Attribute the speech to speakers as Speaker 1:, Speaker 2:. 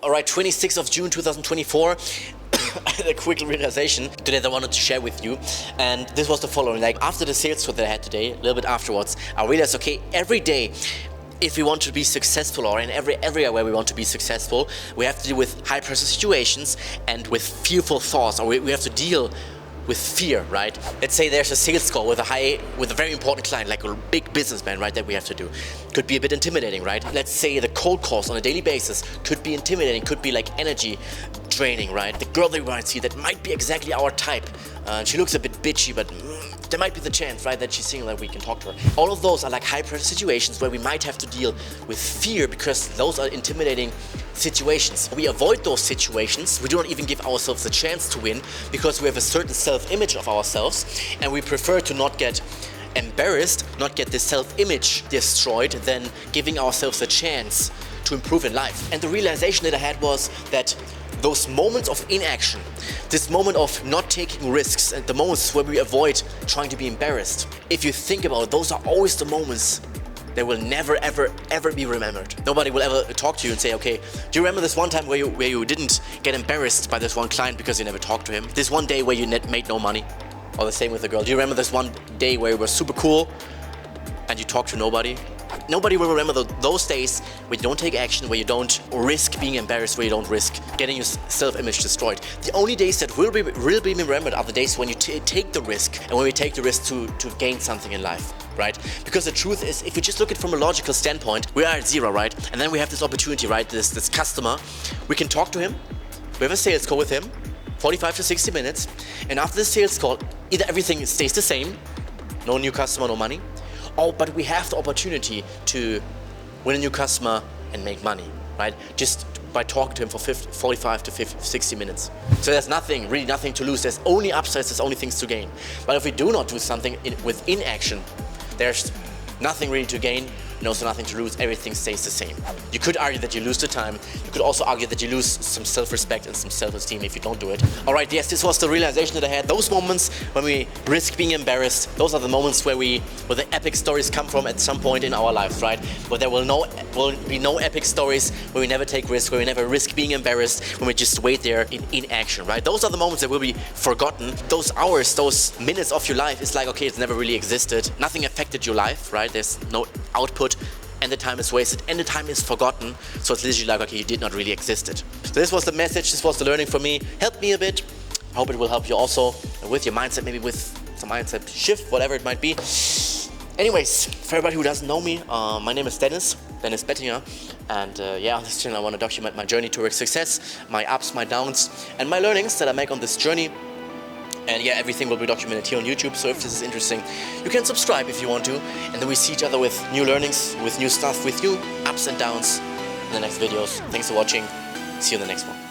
Speaker 1: Alright, 26th of June 2024. I had a quick realization today that I wanted to share with you, and this was the following. Like, after the sales call that I had today, a little bit afterwards, I realized, okay, every day, if we want to be successful, or in every area where we want to be successful, we have to deal with high pressure situations and with fearful thoughts, or we have to deal with fear, right? Let's say there's a sales call with a very important client, like a big businessman, right, that we have to do. Could be a bit intimidating, right? Let's say the cold calls on a daily basis could be intimidating, could be like energy draining, right? The girl that we might see that might be exactly our type. She looks a bit bitchy, but there might be the chance, right, that she's single, that we can talk to her. All of those are like high pressure situations where we might have to deal with fear because those are intimidating situations. We avoid those situations. We do not even give ourselves a chance to win because we have a certain self-image of ourselves, and we prefer to not get embarrassed, not get this self-image destroyed, than giving ourselves a chance to improve in life. And the realization that I had was that those moments of inaction, this moment of not taking risks, and the moments where we avoid trying to be embarrassed, if you think about it, those are always the moments that will never, ever, ever be remembered. Nobody will ever talk to you and say, okay, do you remember this one time where you didn't get embarrassed by this one client because you never talked to him? This one day where you made no money? Or the same with the girl. Do you remember this one day where you were super cool and you talked to nobody? Nobody will remember those days where you don't take action, where you don't risk being embarrassed, where you don't risk getting your self-image destroyed. The only days that will be remembered are the days when you take the risk, and when we take the risk to gain something in life, right? Because the truth is, if you just look at it from a logical standpoint, we are at zero, right? And then we have this opportunity, right? This customer, we can talk to him, we have a sales call with him, 45 to 60 minutes, and after the sales call, either everything stays the same, no new customer, no money, but we have the opportunity to win a new customer and make money, right? Just by talking to him for 45 to 60 minutes. So there's nothing, really nothing to lose. There's only upsides, there's only things to gain. But if we do not do something with inaction, there's nothing really to gain, and also nothing to lose. Everything stays the same. You could argue that you lose the time. You could also argue that you lose some self-respect and some self-esteem if you don't do it. All right, yes, this was the realization that I had. Those moments when we risk being embarrassed, those are the moments where the epic stories come from at some point in our lives, right? Where there will be no epic stories, where we never take risks, where we never risk being embarrassed, when we just wait there in action, right? Those are the moments that will be forgotten. Those hours, those minutes of your life, it's like, okay, it's never really existed. Nothing affected your life, right? There's no output, and the time is wasted, and the time is forgotten. So it's literally like, okay, you did not really exist it. So this was the message, this was the learning for me. Helped me a bit. I hope it will help you also with your mindset, maybe with some mindset shift, whatever it might be. Anyways, for everybody who doesn't know me, my name is Dennis Bettinger, and on this channel I want to document my journey towards success, my ups, my downs, and my learnings that I make on this journey. And yeah, everything will be documented here on YouTube, so if this is interesting, you can subscribe if you want to, and then we see each other with new learnings, with new stuff, with new ups and downs in the next videos. Thanks for watching. See you in the next one.